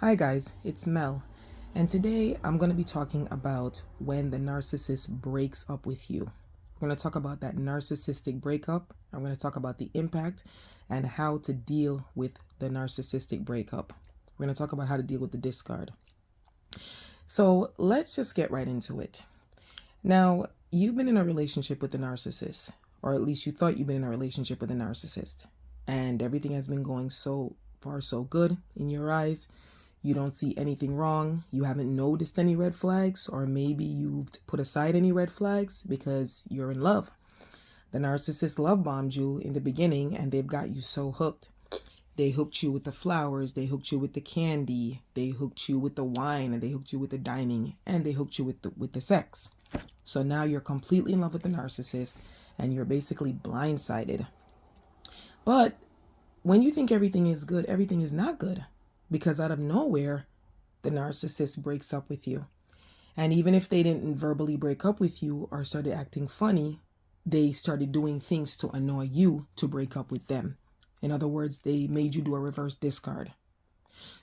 Hi guys, it's Mel, and today I'm going to be talking about when the narcissist breaks up with you. We're going to talk about that narcissistic breakup. I'm going to talk about the impact and how to deal with the narcissistic breakup. We're going to talk about how to deal with the discard. So let's just get right into it. Now, you've been in a relationship with the narcissist, or at least you thought you've been in a relationship with a narcissist, and everything has been going so far so good in your eyes. You don't see anything wrong. You haven't noticed any red flags, or maybe you've put aside any red flags because you're in love. The narcissist love bombed you in the beginning and they've got you so hooked. They hooked you with the flowers, they hooked you with the candy, they hooked you with the wine, and they hooked you with the dining, and they hooked you with the sex. So now you're completely in love with the narcissist and you're basically blindsided. But when you think everything is good, everything is not good. Because out of nowhere, the narcissist breaks up with you. And even if they didn't verbally break up with you or started acting funny, they started doing things to annoy you to break up with them. In other words, they made you do a reverse discard.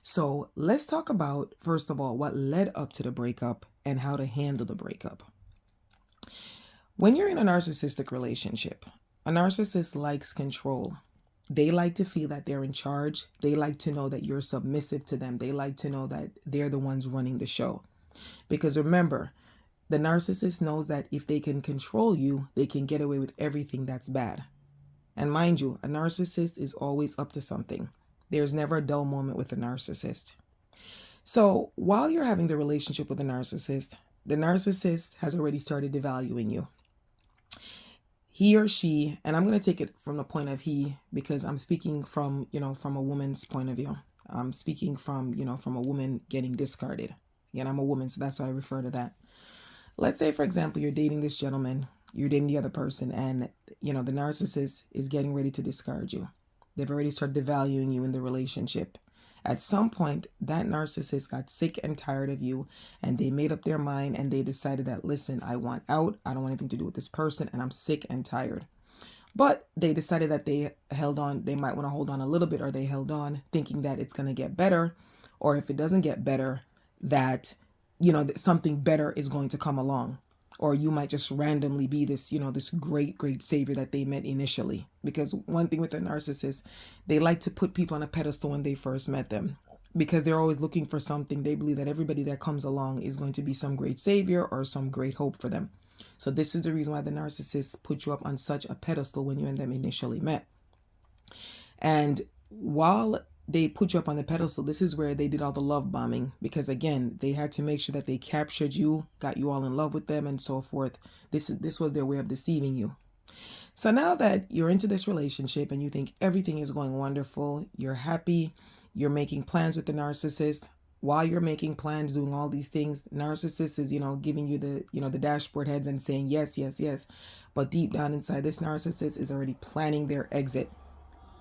So let's talk about, first of all, what led up to the breakup and how to handle the breakup. When you're in a narcissistic relationship, a narcissist likes control. They like to feel that they're in charge. They like to know that you're submissive to them. They like to know that they're the ones running the show. Because remember, the narcissist knows that if they can control you, they can get away with everything that's bad. And mind you, a narcissist is always up to something. There's never a dull moment with a narcissist. So while you're having the relationship with the narcissist has already started devaluing you. He or she, and I'm going to take it from the point of he because I'm speaking from, from a woman's point of view. I'm speaking from, from a woman getting discarded. Again, I'm a woman, so that's why I refer to that. Let's say, for example, you're dating this gentleman, you're dating the other person, and, the narcissist is getting ready to discard you. They've already started devaluing you in the relationship. At some point, that narcissist got sick and tired of you, and they made up their mind and they decided that, listen, I want out. I don't want anything to do with this person, and I'm sick and tired. But they decided that they held on. They might want to hold on a little bit, or they held on thinking that it's going to get better. Or if it doesn't get better, that, that something better is going to come along. Or you might just randomly be this, this great savior that they met initially. Because one thing with a narcissist, they like to put people on a pedestal when they first met them. Because they're always looking for something. They believe that everybody that comes along is going to be some great savior or some great hope for them. So this is the reason why the narcissists put you up on such a pedestal when you and them initially met. And while they put you up on the pedestal, this is where they did all the love bombing, because again, they had to make sure that they captured you, got you all in love with them, and so forth. This was their way of deceiving you. So now that you're into this relationship and you think everything is going wonderful, you're happy, you're making plans with the narcissist. While you're making plans, doing all these things, narcissist is, giving you the, the dashboard heads and saying yes, yes, yes. But deep down inside, this narcissist is already planning their exit.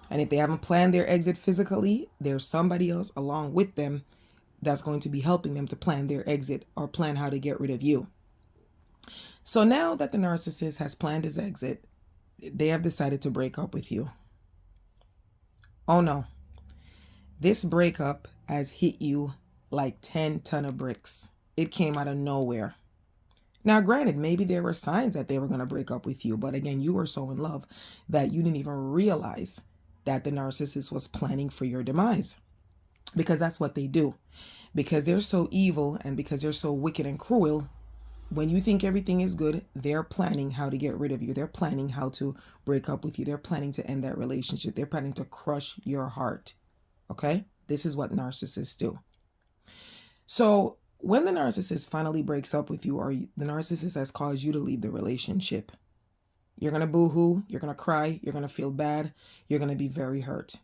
And if they haven't planned their exit physically, there's somebody else along with them that's going to be helping them to plan their exit or plan how to get rid of you. So now that the narcissist has planned his exit, they have decided to break up with you. Oh no. This breakup has hit you like 10 ton of bricks. It came out of nowhere. Now, granted, maybe there were signs that they were going to break up with you, but again, you were so in love that you didn't even realize that the narcissist was planning for your demise, because that's what they do. Because they're so evil and because they're so wicked and cruel, when you think everything is good, they're planning how to get rid of you. They're planning how to break up with you. They're planning to end that relationship. They're planning to crush your heart. Okay? This is what narcissists do. So when the narcissist finally breaks up with you, or the narcissist has caused you to leave the relationship, you're going to boo-hoo, you're going to cry, you're going to feel bad, you're going to be very hurt.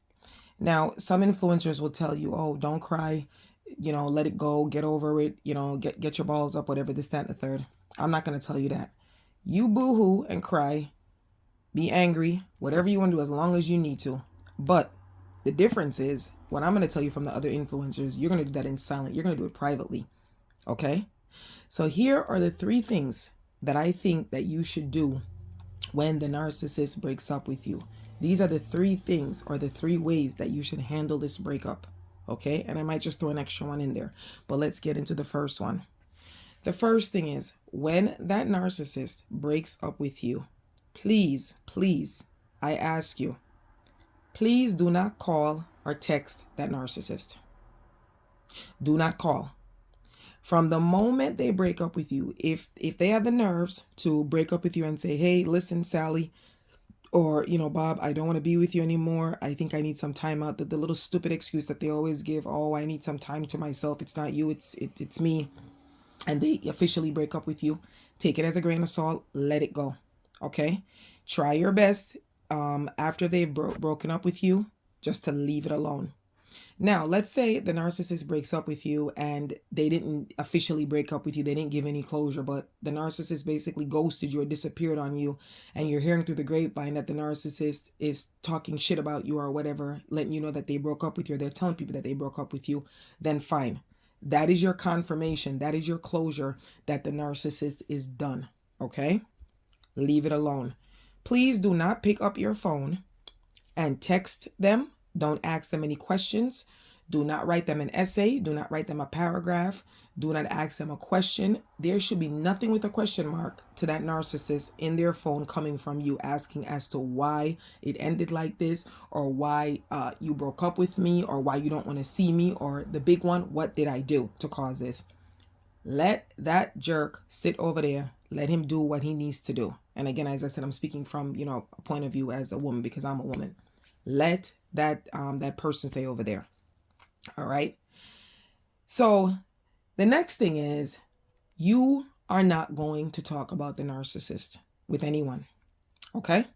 Now, some influencers will tell you, oh, don't cry, let it go, get over it, get your balls up, whatever, this, that, and the third. I'm not going to tell you that. You boo-hoo and cry, be angry, whatever you want to do, as long as you need to. But the difference is, what I'm going to tell you from the other influencers, you're going to do that in silent. You're going to do it privately. Okay? So here are the 3 things that I think that you should do when the narcissist breaks up with you. These are the 3 things, or the 3 ways that you should handle this breakup. Okay, and I might just throw an extra one in there. But let's get into the first one. The first thing is, when that narcissist breaks up with you, please, please, I ask you, please do not call or text that narcissist. Do not call. From the moment they break up with you, if they have the nerves to break up with you and say, hey, listen, Sally, or, Bob, I don't want to be with you anymore. I think I need some time out. The little stupid excuse that they always give, oh, I need some time to myself. It's not you, it's me. And they officially break up with you. Take it as a grain of salt. Let it go. Okay? Try your best after they've broken up with you, just to leave it alone. Now, let's say the narcissist breaks up with you and they didn't officially break up with you. They didn't give any closure, but the narcissist basically ghosted you or disappeared on you. And you're hearing through the grapevine that the narcissist is talking shit about you or whatever, letting you know that they broke up with you, or they're telling people that they broke up with you. Then fine. That is your confirmation. That is your closure that the narcissist is done. Okay? Leave it alone. Please do not pick up your phone and text them. Don't ask them any questions. Do not write them an essay. Do not write them a paragraph. Do not ask them a question. There should be nothing with a question mark to that narcissist in their phone coming from you, asking as to why it ended like this, or why you broke up with me, or why you don't want to see me, or the big one, what did I do to cause this? Let that jerk sit over there. Let him do what he needs to do. And again, as I said, I'm speaking from, a point of view as a woman, because I'm a woman. Let that person stay over there. All right. So the next thing is, you are not going to talk about the narcissist with anyone. Okay.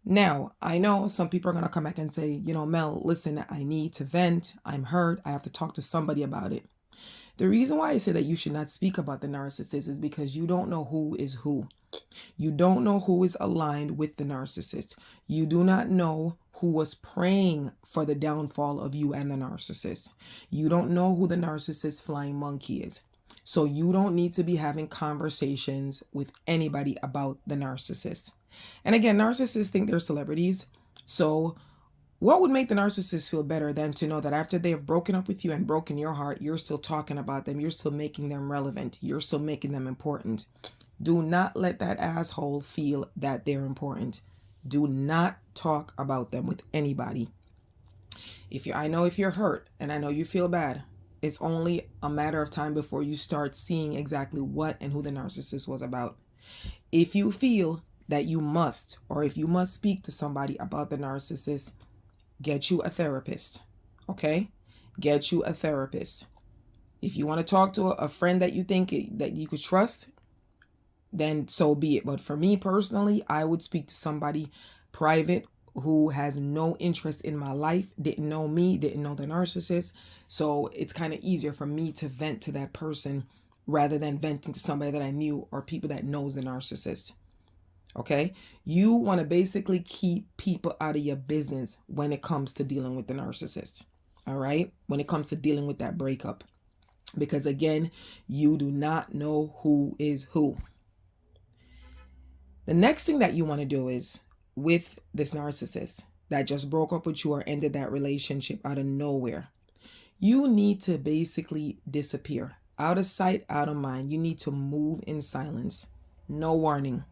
Now, I know some people are going to come back and say, Mel, listen, I need to vent. I'm hurt. I have to talk to somebody about it. The reason why I say that you should not speak about the narcissist is because you don't know who is who. You don't know who is aligned with the narcissist. You do not know who was praying for the downfall of you and the narcissist. You don't know who the narcissist flying monkey is. So you don't need to be having conversations with anybody about the narcissist. And again, narcissists think they're celebrities. So what would make the narcissist feel better than to know that after they have broken up with you and broken your heart, you're still talking about them. You're still making them relevant. You're still making them important. Do not let that asshole feel that they're important. Do not talk about them with anybody. I know if you're hurt and I know you feel bad, it's only a matter of time before you start seeing exactly what and who the narcissist was about. If you feel that you must, or if you must speak to somebody about the narcissist, get you a therapist. Okay? Get you a therapist. If you want to talk to a friend that you think that you could trust, then so be it. But for me personally, I would speak to somebody private who has no interest in my life, didn't know me, didn't know the narcissist. So it's kind of easier for me to vent to that person rather than venting to somebody that I knew or people that knows the narcissist. Okay? You want to basically keep people out of your business when it comes to dealing with the narcissist. All right? When it comes to dealing with that breakup. Because again, you do not know who is who. The next thing that you want to do is, with this narcissist that just broke up with you or ended that relationship out of nowhere, you need to basically disappear. Out of sight, out of mind. You need to move in silence. No warning.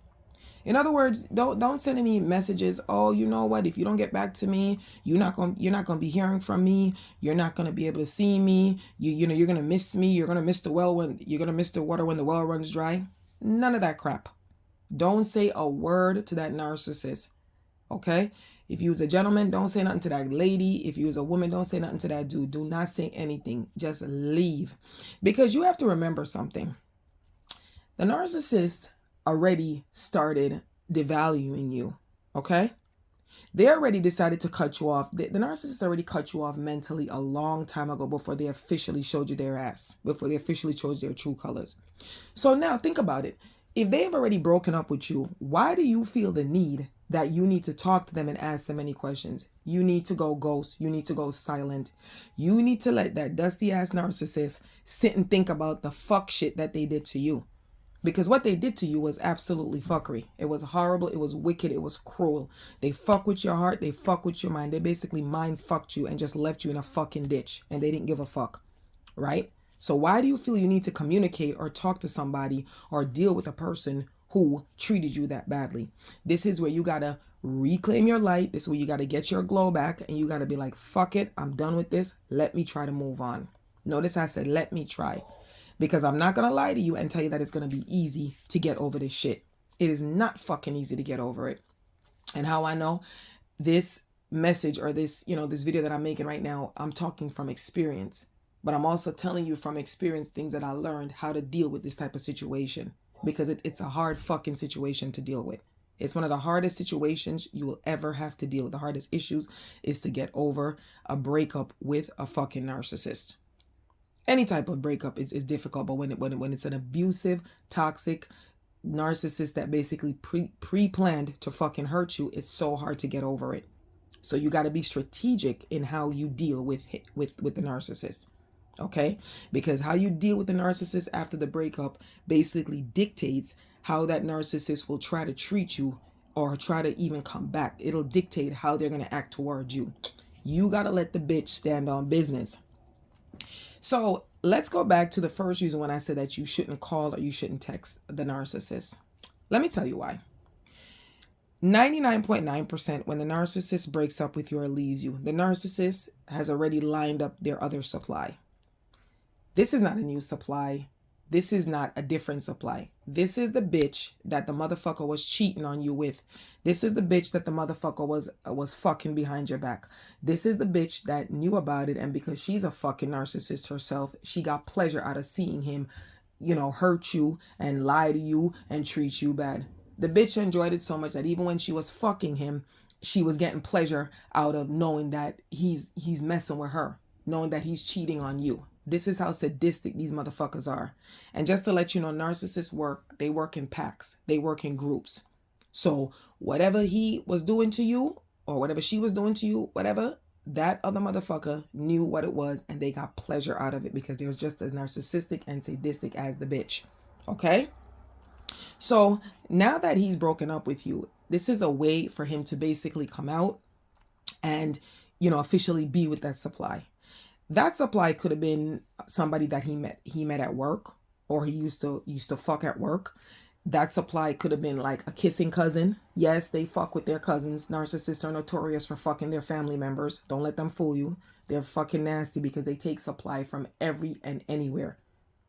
In other words, don't send any messages. Oh, you know what? If you don't get back to me, you're not gonna be hearing from me. You're not gonna be able to see me. You're gonna miss me. You're gonna miss the water when the well runs dry. None of that crap. Don't say a word to that narcissist. Okay? If you was a gentleman, don't say nothing to that lady. If you was a woman, don't say nothing to that dude. Do not say anything. Just leave. Because you have to remember something. The narcissist already started devaluing you. Okay? They already decided to cut you off. The narcissist already cut you off mentally a long time ago before they officially showed you their ass. Before they officially showed their true colors. So now think about it. If they've already broken up with you, why do you feel the need that you need to talk to them and ask them any questions? You need to go ghost. You need to go silent. You need to let that dusty ass narcissist sit and think about the fuck shit that they did to you. Because what they did to you was absolutely fuckery. It was horrible. It was wicked. It was cruel. They fuck with your heart. They fuck with your mind. They basically mind fucked you and just left you in a fucking ditch. And they didn't give a fuck. Right? So why do you feel you need to communicate or talk to somebody or deal with a person who treated you that badly? This is where you got to reclaim your light. This is where you got to get your glow back. And you got to be like, fuck it. I'm done with this. Let me try to move on. Notice I said, let me try. Because I'm not going to lie to you and tell you that it's going to be easy to get over this shit. It is not fucking easy to get over it. And how I know this message or this, this video that I'm making right now, I'm talking from experience. But I'm also telling you from experience things that I learned how to deal with this type of situation. Because it's a hard fucking situation to deal with. It's one of the hardest situations you will ever have to deal with. The hardest issues is to get over a breakup with a fucking narcissist. Any type of breakup is difficult, but when it's an abusive, toxic narcissist that basically pre-planned to fucking hurt you, it's so hard to get over it. So you got to be strategic in how you deal with the narcissist. Okay? Because how you deal with the narcissist after the breakup basically dictates how that narcissist will try to treat you or try to even come back. It'll dictate how they're going to act towards you. You got to let the bitch stand on business. So let's go back to the first reason when I said that you shouldn't call or you shouldn't text the narcissist. Let me tell you why. 99.9% when the narcissist breaks up with you or leaves you, the narcissist has already lined up their other supply. This is not a new supply. This is not a different supply. This is the bitch that the motherfucker was cheating on you with. This is the bitch that the motherfucker was fucking behind your back. This is the bitch that knew about it, and because she's a fucking narcissist herself, she got pleasure out of seeing him, hurt you and lie to you and treat you bad. The bitch enjoyed it so much that even when she was fucking him, she was getting pleasure out of knowing that he's messing with her, knowing that he's cheating on you. This is how sadistic these motherfuckers are. And just to let you know, narcissists they work in packs. They work in groups. So whatever he was doing to you or whatever she was doing to you, whatever, that other motherfucker knew what it was and they got pleasure out of it because they were just as narcissistic and sadistic as the bitch. Okay? So now that he's broken up with you, this is a way for him to basically come out and, officially be with that supply. That supply could have been somebody that he met at work, or he used to fuck at work. That supply could have been like a kissing cousin. Yes, they fuck with their cousins. Narcissists are notorious for fucking their family members. Don't let them fool you. They're fucking nasty because they take supply from every and anywhere.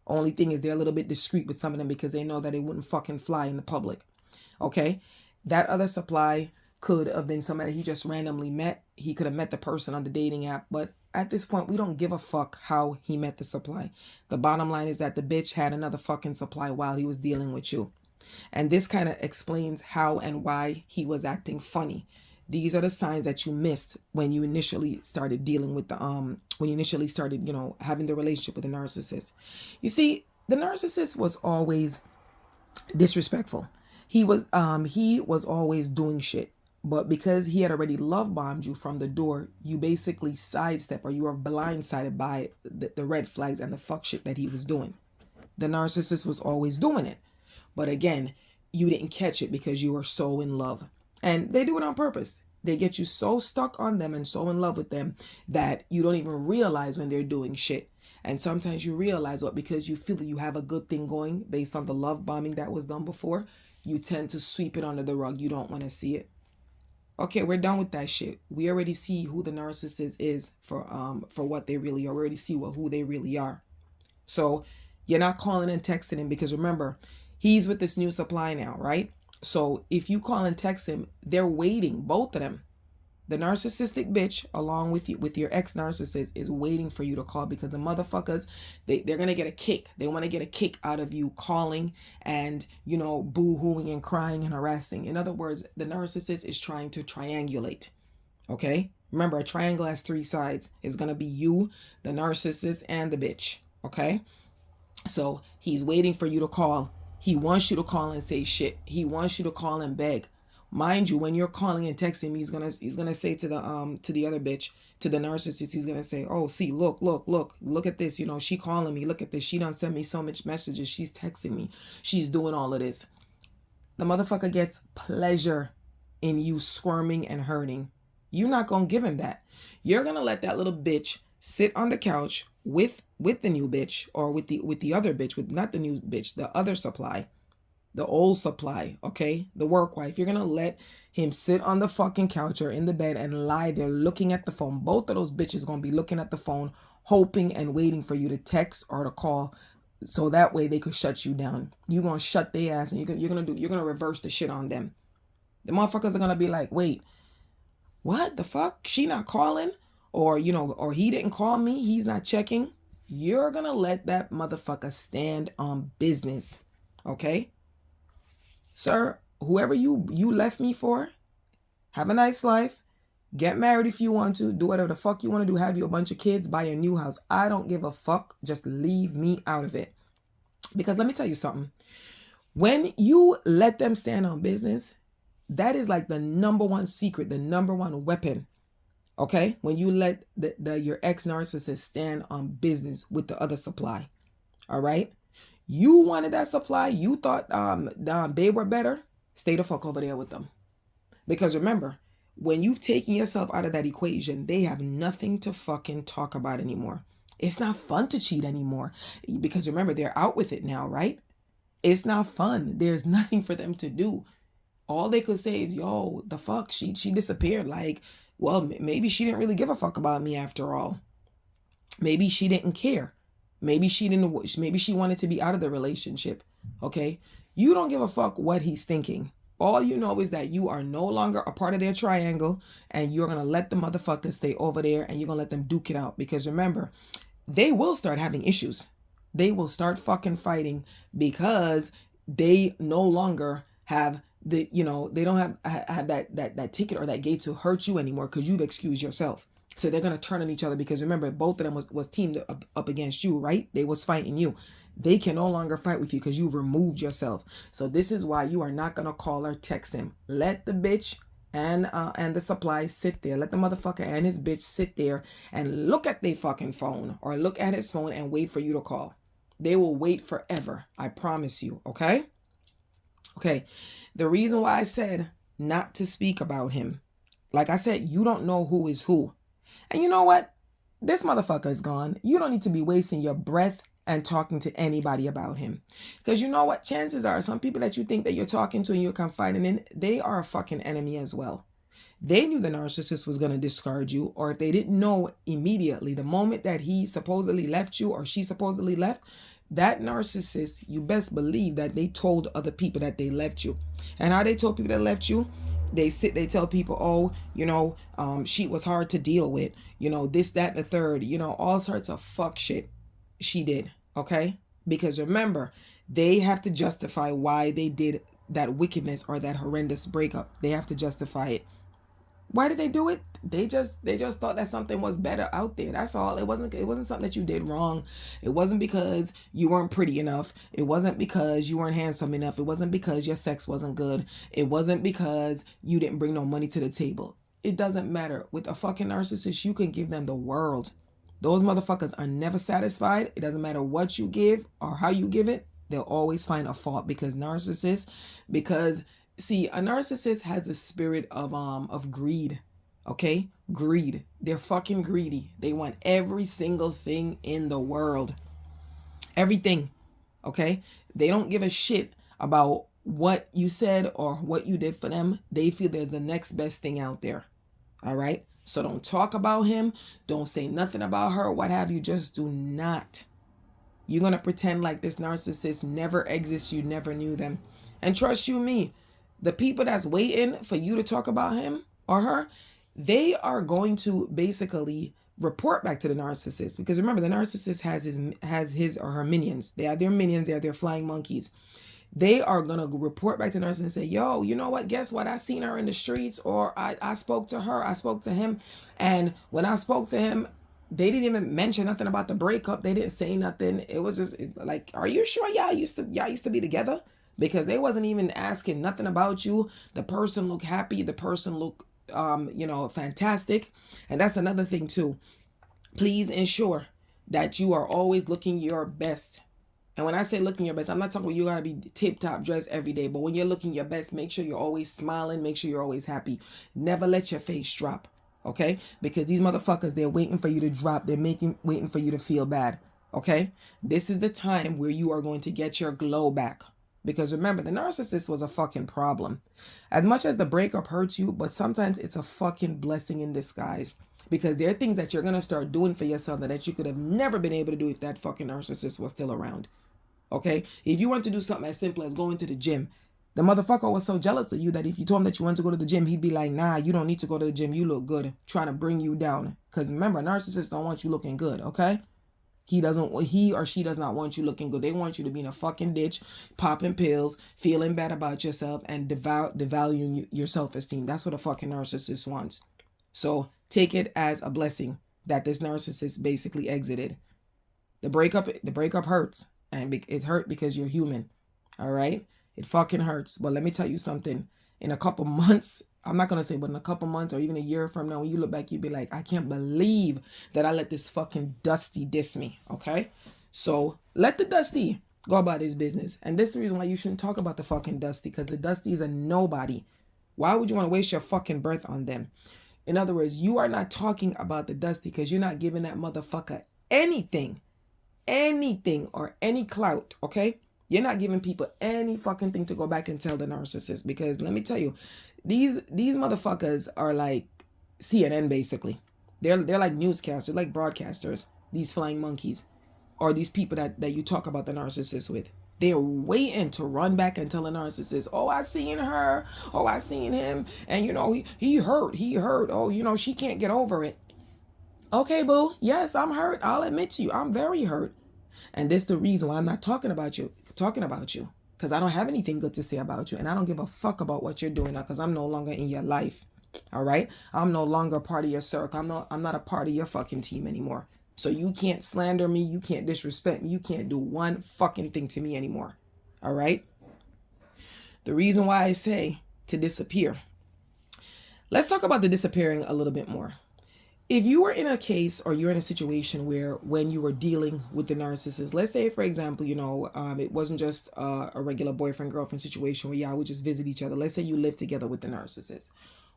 Only thing is they're a little bit discreet with some of them because they know that it wouldn't fucking fly in the public. Okay? That other supply could have been somebody he just randomly met. He could have met the person on the dating app, but at this point, we don't give a fuck how he met the supply. The bottom line is that the bitch had another fucking supply while he was dealing with you. And this kind of explains how and why he was acting funny. These are the signs that you missed when you initially started dealing with having the relationship with the narcissist. You see, the narcissist was always disrespectful. He was always doing shit. But because he had already love bombed you from the door, you basically sidestep or you were blindsided by the red flags and the fuck shit that he was doing. The narcissist was always doing it. But again, you didn't catch it because you were so in love. And they do it on purpose. They get you so stuck on them and so in love with them that you don't even realize when they're doing shit. And sometimes you realize what, because you feel that you have a good thing going based on the love bombing that was done before, you tend to sweep it under the rug. You don't want to see it. Okay, we're done with that shit. We already see who the narcissist is for what they really are. We already see who they really are. So you're not calling and texting him because remember, he's with this new supply now, right? So if you call and text him, they're waiting, both of them. The narcissistic bitch, along with you, with your ex-narcissist, is waiting for you to call because the motherfuckers, they're going to get a kick. They want to get a kick out of you calling and, boo-hooing and crying and harassing. In other words, the narcissist is trying to triangulate. Okay? Remember, a triangle has three sides. It's going to be you, the narcissist, and the bitch. Okay? So he's waiting for you to call. He wants you to call and say shit. He wants you to call and beg. Mind you, when you're calling and texting me, he's gonna say to the other bitch, to the narcissist, he's gonna say, oh, see, look at this, she calling me, look at this, she done sent me so much messages, she's texting me, she's doing all of this. The motherfucker gets pleasure in you squirming and hurting. You're not gonna give him that. You're gonna let that little bitch sit on the couch with the new bitch, or with the other bitch, with not the new bitch, the other supply, the old supply, okay? The work wife. You're gonna let him sit on the fucking couch or in the bed and lie there looking at the phone. Both of those bitches gonna be looking at the phone, hoping and waiting for you to text or to call, so that way they could shut you down. You're gonna shut their ass, and you're gonna reverse the shit on them. The motherfuckers are gonna be like, wait, what the fuck? She not calling? Or or he didn't call me, he's not checking. You're gonna let that motherfucker stand on business. Okay? Sir, whoever you left me for, have a nice life. Get married if you want to. Do whatever the fuck you want to do. Have you a bunch of kids. Buy a new house. I don't give a fuck. Just leave me out of it. Because let me tell you something. When you let them stand on business, that is like the number one secret, the number one weapon. Okay? When you let your ex-narcissist stand on business with the other supply. All right? You wanted that supply. You thought they were better. Stay the fuck over there with them. Because remember, when you've taken yourself out of that equation, they have nothing to fucking talk about anymore. It's not fun to cheat anymore. Because remember, they're out with it now, right? It's not fun. There's nothing for them to do. All they could say is, yo, the fuck, she disappeared. Like, well, maybe she didn't really give a fuck about me after all. Maybe she didn't care. Maybe she wanted to be out of the relationship. Okay? You don't give a fuck what he's thinking. All you know is that you are no longer a part of their triangle, and you're going to let the motherfuckers stay over there, and you're going to let them duke it out. Because remember, they will start having issues. They will start fucking fighting because they no longer have they don't have that ticket or that gate to hurt you anymore, because you've excused yourself. So they're going to turn on each other, because remember, both of them was teamed up against you, right? They was fighting you. They can no longer fight with you because you've removed yourself. So this is why you are not going to call or text him. Let the bitch and the supply sit there. Let the motherfucker and his bitch sit there and look at their fucking phone, or look at his phone and wait for you to call. They will wait forever. I promise you. Okay? Okay. The reason why I said not to speak about him, like I said, you don't know who is who. And you know what? This motherfucker is gone. You don't need to be wasting your breath and talking to anybody about him. Because you know what? Chances are some people that you think that you're talking to and you're confiding in, they are a fucking enemy as well. They knew the narcissist was going to discard you, or if they didn't know immediately, the moment that he supposedly left you or she supposedly left, that narcissist, you best believe that they told other people that they left you. And how they told people that left you? They tell people, oh, she was hard to deal with, this, that, and the third, all sorts of fuck shit she did. Okay? Because remember, they have to justify why they did that wickedness or that horrendous breakup. They have to justify it. Why did they do it? They just thought that something was better out there. That's all. It wasn't something that you did wrong. It wasn't because you weren't pretty enough. It wasn't because you weren't handsome enough. It wasn't because your sex wasn't good. It wasn't because you didn't bring no money to the table. It doesn't matter. With a fucking narcissist, you can give them the world. Those motherfuckers are never satisfied. It doesn't matter what you give or how you give it. They'll always find a fault, because see, a narcissist has the spirit of greed. Okay? Greed. They're fucking greedy. They want every single thing in the world. Everything. Okay? They don't give a shit about what you said or what you did for them. They feel there's the next best thing out there. All right? So don't talk about him. Don't say nothing about her. What have you? Just do not. You're going to pretend like this narcissist never exists. You never knew them. And trust you me, the people that's waiting for you to talk about him or her, they are going to basically report back to the narcissist. Because remember, the narcissist has his or her minions. They are their minions. They are their flying monkeys. They are going to report back to the narcissist and say, yo, you know what? Guess what? I seen her in the streets, or I spoke to her. I spoke to him. And when I spoke to him, they didn't even mention nothing about the breakup. They didn't say nothing. It was just like, are you sure y'all used to be together? Because they wasn't even asking nothing about you. The person looked happy. The person looked fantastic. And that's another thing too. Please ensure that you are always looking your best. And when I say looking your best, I'm not talking about you gotta be tip top dressed every day, but when you're looking your best, make sure you're always smiling, make sure you're always happy. Never let your face drop, okay? Because these motherfuckers, they're waiting for you to drop. They're waiting for you to feel bad, okay? This is the time where you are going to get your glow back. Because remember, the narcissist was a fucking problem. As much as the breakup hurts you, but sometimes it's a fucking blessing in disguise. Because there are things that you're going to start doing for yourself that you could have never been able to do if that fucking narcissist was still around. Okay? If you want to do something as simple as going to the gym, the motherfucker was so jealous of you that if you told him that you want to go to the gym, he'd be like, nah, you don't need to go to the gym. You look good. Trying to bring you down. Because remember, narcissists don't want you looking good, okay? He or she does not want you looking good. They want you to be in a fucking ditch, popping pills, feeling bad about yourself, and devaluing your self-esteem. That's what a fucking narcissist wants. So take it as a blessing that this narcissist basically exited. The breakup hurts, and it hurt because you're human. All right? It fucking hurts. But let me tell you something. In a couple months, I'm not going to say, but in a couple months or even a year from now, when you look back, you'd be like, I can't believe that I let this fucking Dusty diss me. Okay? So let the Dusty go about his business. And this is the reason why you shouldn't talk about the fucking Dusty, because the Dusty is a nobody. Why would you want to waste your fucking breath on them? In other words, you are not talking about the Dusty because you're not giving that motherfucker anything or any clout, okay? You're not giving people any fucking thing to go back and tell the narcissist, because let me tell you, these motherfuckers are like CNN basically. They're like newscasters, like broadcasters, these flying monkeys, or these people that you talk about the narcissist with. They're waiting to run back and tell a narcissist, oh, I seen her, oh, I seen him, and he hurt, oh, she can't get over it. Okay, boo, yes, I'm hurt. I'll admit to you, I'm very hurt. And this is the reason why I'm not talking about you, because I don't have anything good to say about you, and I don't give a fuck about what you're doing now, because I'm no longer in your life. All right, I'm no longer a part of your circle. I'm not a part of your fucking team anymore. So you can't slander me, you can't disrespect me, you can't do one fucking thing to me anymore. All right? The reason why I say to disappear. Let's talk about the disappearing a little bit more. If you were in a case or you're in a situation where when you were dealing with the narcissist, let's say, for example, it wasn't just a regular boyfriend-girlfriend situation where y'all would just visit each other. Let's say you live together with the narcissist.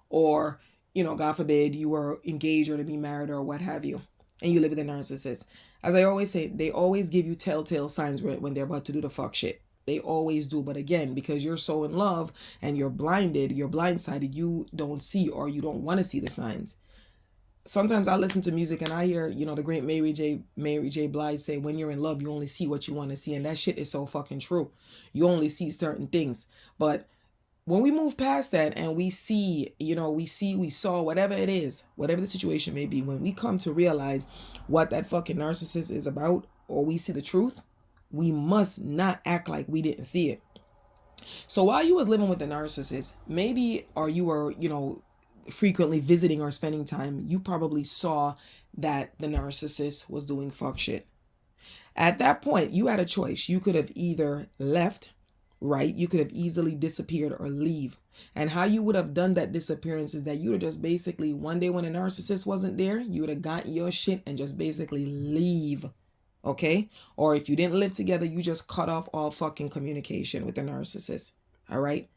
Or, God forbid, you were engaged or to be married or what have you, and you live with a narcissist. As I always say, they always give you telltale signs when they're about to do the fuck shit. They always do. But again, because you're so in love and you're blindsided, you don't see or you don't want to see the signs. Sometimes I listen to music and I hear, the great Mary J. Blige say, when you're in love, you only see what you want to see. And that shit is so fucking true. You only see certain things. But when we move past that and we see, we saw whatever it is, whatever the situation may be, when we come to realize what that fucking narcissist is about, or we see the truth, we must not act like we didn't see it. So while you was living with the narcissist, maybe, or you were, frequently visiting or spending time, you probably saw that the narcissist was doing fuck shit. At that point, you had a choice. You could have either left, right? You could have easily disappeared or leave. And how you would have done that disappearance is that you would have just basically, one day when a narcissist wasn't there, you would have got your shit and just basically leave. Okay? Or if you didn't live together, you just cut off all fucking communication with the narcissist. All right?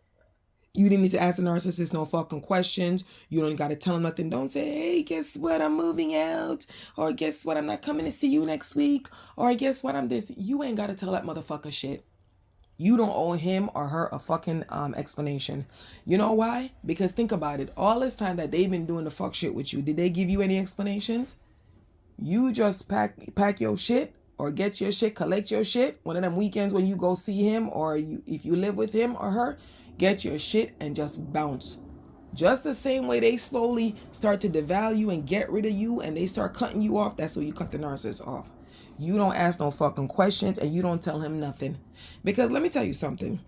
You didn't need to ask the narcissist no fucking questions. You don't got to tell him nothing. Don't say, hey, guess what? I'm moving out. Or guess what? I'm not coming to see you next week. Or guess what? I'm this. You ain't got to tell that motherfucker shit. You don't owe him or her a fucking explanation. You know why? Because think about it. All this time that they've been doing the fuck shit with you, did they give you any explanations? You just pack your shit or get your shit, collect your shit. One of them weekends when you go see him, or if you live with him or her, get your shit and just bounce. Just the same way they slowly start to devalue and get rid of you and they start cutting you off, that's when you cut the narcissist off. You don't ask no fucking questions and you don't tell him nothing. Because let me tell you something.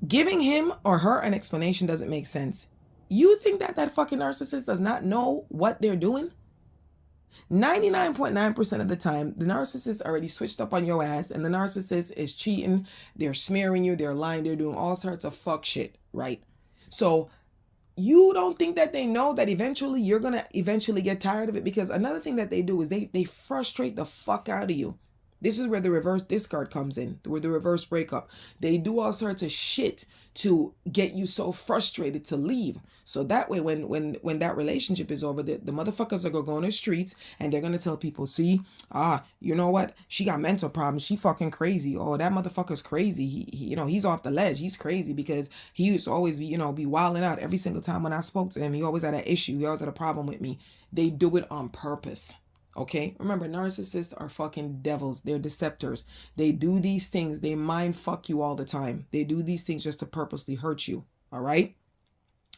Giving him or her an explanation doesn't make sense. You think that fucking narcissist does not know what they're doing? 99.9% of the time, the narcissist already switched up on your ass, and the narcissist is cheating, they're smearing you, they're lying, they're doing all sorts of fuck shit, right? So You don't think that they know that eventually you're going to eventually get tired of it? Because another thing that they do is they frustrate the fuck out of you. This is where the reverse discard comes in, where the reverse breakup. They do all sorts of shit to get you so frustrated to leave. So that way, when that relationship is over, the motherfuckers are gonna go on the streets and they're gonna tell people, see, you know what? She got mental problems. She fucking crazy. Oh, that motherfucker's crazy. He's off the ledge. He's crazy because he used to always be wilding out every single time when I spoke to him. He always had an issue. He always had a problem with me. They do it on purpose. Okay, remember, narcissists are fucking devils. They're deceptors. They do these things. They mind fuck you all the time. They do these things just to purposely hurt you. All right.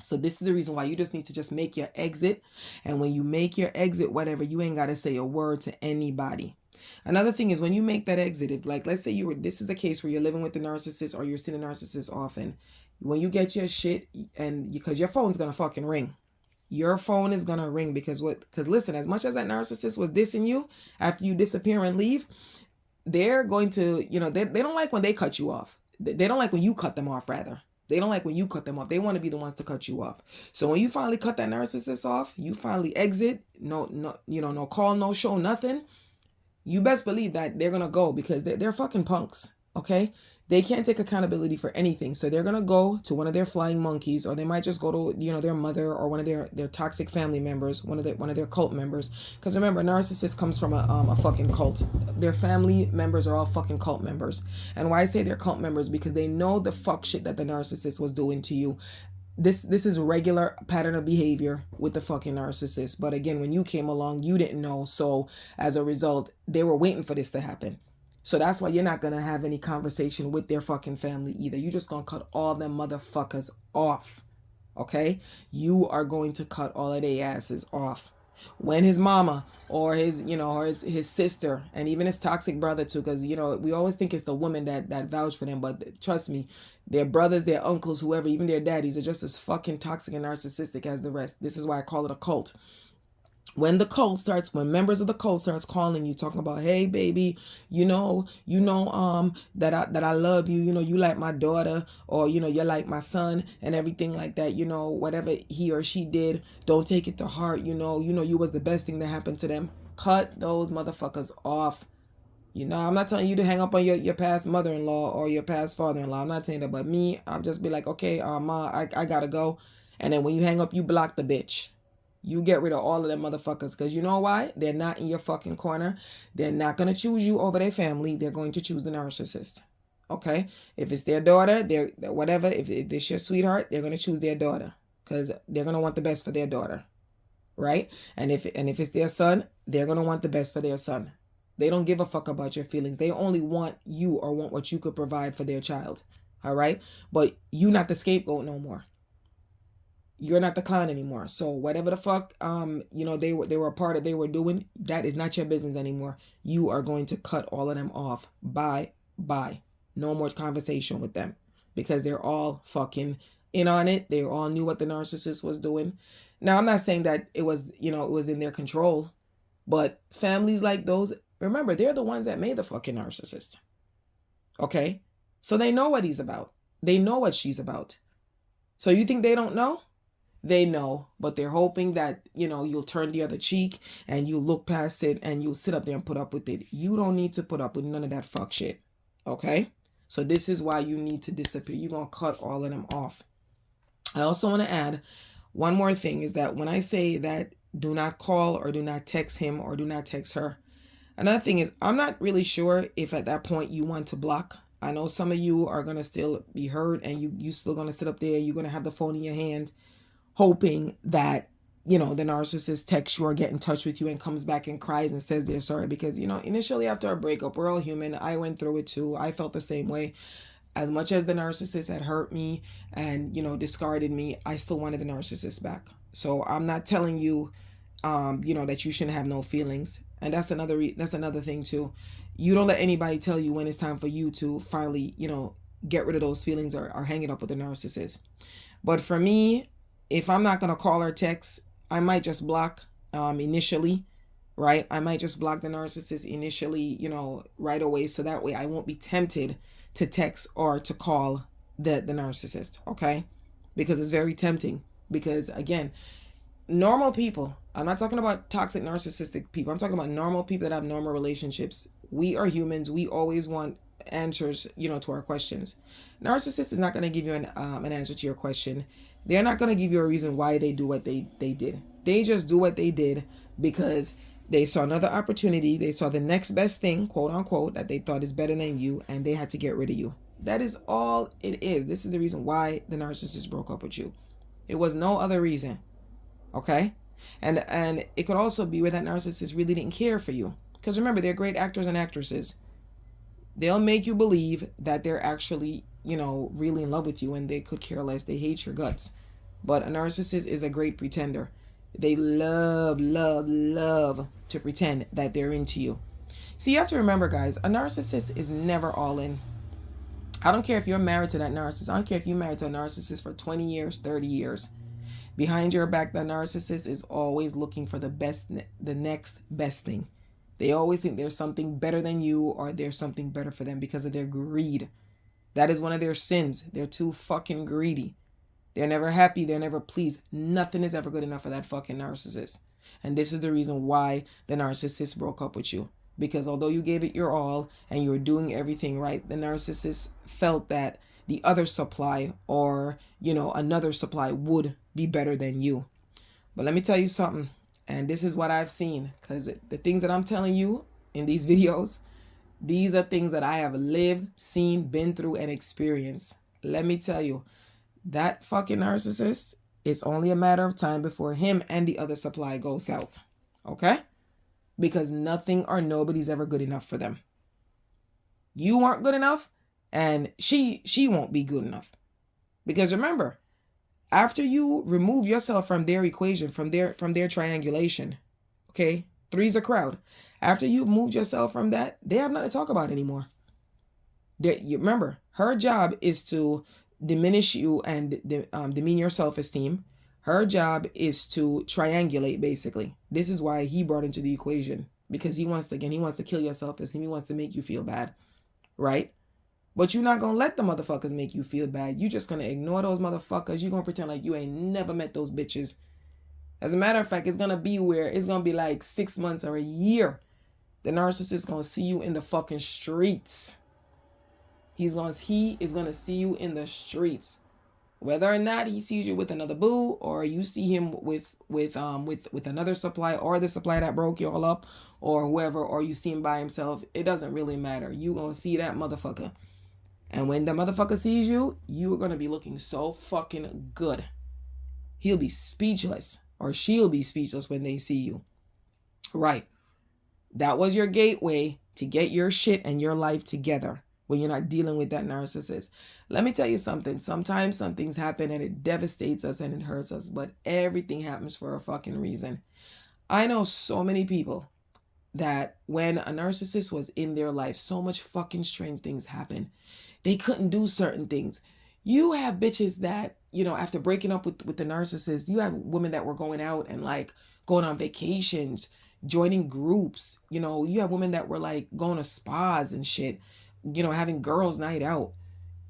So this is the reason why you just need to just make your exit. And when you make your exit, whatever, you ain't got to say a word to anybody. Another thing is when you make that exit, if, like, let's say this is a case where you're living with the narcissist or you're seeing the narcissist often, when you get your shit and because your phone's going to fucking ring. Your phone is going to ring because listen, as much as that narcissist was dissing you after you disappear and leave, they're going to, they don't like when they cut you off. They don't like when you cut them off, rather. They don't like when you cut them off. They want to be the ones to cut you off. So when you finally cut that narcissist off, you finally exit, no call, no show, nothing. You best believe that they're going to go because they're fucking punks. Okay. They can't take accountability for anything. So they're going to go to one of their flying monkeys, or they might just go to, their mother or one of their toxic family members, one of their cult members. Because remember, a narcissist comes from a fucking cult. Their family members are all fucking cult members. And why I say they're cult members, because they know the fuck shit that the narcissist was doing to you. This is a regular pattern of behavior with the fucking narcissist. But again, when you came along, you didn't know. So as a result, they were waiting for this to happen. So that's why you're not going to have any conversation with their fucking family either. You're just going to cut all them motherfuckers off. Okay? You are going to cut all of their asses off. When his mama or his sister and even his toxic brother too, because, we always think it's the woman that vouch for them. But trust me, their brothers, their uncles, whoever, even their daddies are just as fucking toxic and narcissistic as the rest. This is why I call it a cult. When members of the cult starts calling you, talking about, hey baby, that I love you, you like my daughter, or you're like my son and everything like that, whatever he or she did, don't take it to heart, you was the best thing that happened to them. Cut those motherfuckers off. I'm not telling you to hang up on your past mother-in-law or your past father-in-law. I'm not saying that, but me, I'll just be like, okay, ma, I gotta go. And then when you hang up, you block the bitch. You get rid of all of them motherfuckers, because you know why? They're not in your fucking corner. They're not going to choose you over their family. They're going to choose the narcissist. Okay? If it's their daughter, they're whatever. If it's your sweetheart, they're going to choose their daughter, because they're going to want the best for their daughter. Right? And if it's their son, they're going to want the best for their son. They don't give a fuck about your feelings. They only want you or want what you could provide for their child. All right? But you not the scapegoat no more. You're not the clown anymore. So whatever the fuck, they were a part of, they were doing, that is not your business anymore. You are going to cut all of them off. Bye. No more conversation with them, because they're all fucking in on it. They all knew what the narcissist was doing. Now, I'm not saying that it was in their control, but families like those, remember, they're the ones that made the fucking narcissist. Okay? So they know what he's about. They know what she's about. So you think they don't know? They know, but they're hoping that, you'll turn the other cheek and you look past it and you'll sit up there and put up with it. You don't need to put up with none of that fuck shit. Okay? So this is why you need to disappear. You're going to cut all of them off. I also want to add one more thing, is that when I say that do not call or do not text him or do not text her, another thing is, I'm not really sure if at that point you want to block. I know some of you are going to still be hurt and you still going to sit up there. You're going to have the phone in your hand, hoping that, the narcissist texts you or get in touch with you and comes back and cries and says they're sorry. Because, initially after a breakup, we're all human. I went through it too. I felt the same way. As much as the narcissist had hurt me and, discarded me, I still wanted the narcissist back. So I'm not telling you, that you shouldn't have no feelings. And that's another thing too. You don't let anybody tell you when it's time for you to finally, get rid of those feelings or hang it up with the narcissist. But for me, if I'm not going to call or text, I might just block initially, right? I might just block the narcissist initially, right away. So that way I won't be tempted to text or to call the narcissist, okay? Because it's very tempting. Because again, normal people, I'm not talking about toxic narcissistic people, I'm talking about normal people that have normal relationships. We are humans, we always want answers, to our questions. Narcissist is not going to give you an answer to your question. They're not going to give you a reason why they do what they did. They just do what they did because they saw another opportunity. They saw the next best thing, quote unquote, that they thought is better than you, and they had to get rid of you. That is all it is. This is the reason why the narcissist broke up with you. It was no other reason. Okay? And it could also be where that narcissist really didn't care for you. Because remember, they're great actors and actresses. They'll make you believe that they're actually, really in love with you, and they could care less. They hate your guts. But a narcissist is a great pretender. They love, love, love to pretend that they're into you. So you have to remember, guys, a narcissist is never all in. I don't care if you're married to that narcissist. I don't care if you're married to a narcissist for 20 years, 30 years. Behind your back, the narcissist is always looking for the next best thing. They always think there's something better than you, or there's something better for them because of their greed. That is one of their sins. They're too fucking greedy. They're never happy. They're never pleased. Nothing is ever good enough for that fucking narcissist. And this is the reason why the narcissist broke up with you. Because although you gave it your all and you were doing everything right, the narcissist felt that the other supply, or, another supply would be better than you. But let me tell you something. And this is what I've seen. Because the things that I'm telling you in these videos, these are things that I have lived, seen, been through, and experienced. Let me tell you, that fucking narcissist, it's only a matter of time before him and the other supply go south. Okay? Because nothing or nobody's ever good enough for them. You aren't good enough, and she won't be good enough. Because remember, after you remove yourself from their equation, from their triangulation, okay? Three's a crowd. After you've moved yourself from that, they have nothing to talk about anymore. You remember, her job is to diminish you and demean your self-esteem. Her job is to triangulate, basically. This is why he brought into the equation. Because he wants to kill your self-esteem. He wants to make you feel bad. Right? But you're not going to let the motherfuckers make you feel bad. You're just going to ignore those motherfuckers. You're going to pretend like you ain't never met those bitches. As a matter of fact, it's going to be where it's going to be like 6 months or a year. The narcissist is going to see you in the fucking streets. He is going to see you in the streets. Whether or not he sees you with another boo, or you see him with another supply, or the supply that broke you all up, or whoever, or you see him by himself, it doesn't really matter. You going to see that motherfucker. And when the motherfucker sees you, you are going to be looking so fucking good. He'll be speechless, or she'll be speechless when they see you. Right. That was your gateway to get your shit and your life together when you're not dealing with that narcissist. Let me tell you something. Sometimes some things happen and it devastates us and it hurts us, but everything happens for a fucking reason. I know so many people that when a narcissist was in their life, so much fucking strange things happen. They couldn't do certain things. You have bitches that, after breaking up with the narcissist, you have women that were going out and like going on vacations, joining groups. You have women that were like going to spas and shit, having girls' night out.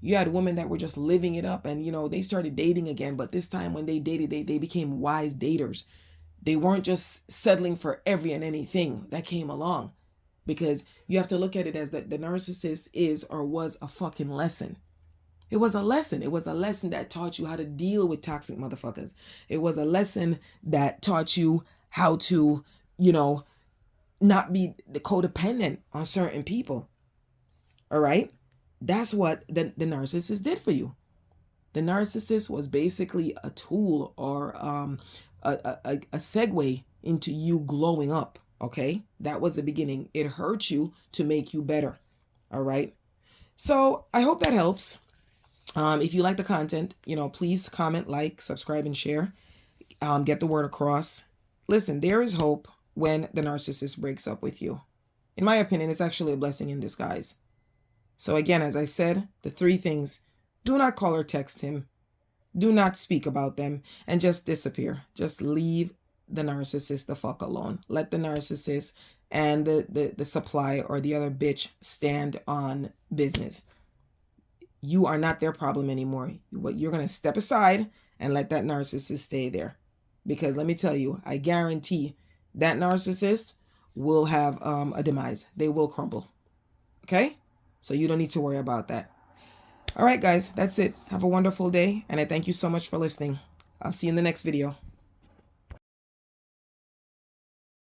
You had women that were just living it up, and, they started dating again. But this time when they dated, they became wise daters. They weren't just settling for every and anything that came along. Because you have to look at it as that the narcissist is or was a fucking lesson. It was a lesson. It was a lesson that taught you how to deal with toxic motherfuckers. It was a lesson that taught you how to, not be codependent on certain people. All right? That's what the narcissist did for you. The narcissist was basically a tool, or a segue into you glowing up. Okay? That was the beginning. It hurt you to make you better. All right? So I hope that helps. If you like the content, please comment, like, subscribe, and share. Get the word across. Listen, there is hope when the narcissist breaks up with you. In my opinion, it's actually a blessing in disguise. So again, as I said, the 3 things: do not call or text him. Do not speak about them, and just disappear. Just leave the narcissist the fuck alone. Let the narcissist and the supply or the other bitch stand on business. You are not their problem anymore. You're going to step aside and let that narcissist stay there. Because let me tell you, I guarantee that narcissist will have a demise. They will crumble. Okay? So you don't need to worry about that. All right, guys, that's it. Have a wonderful day, and I thank you so much for listening. I'll see you in the next video.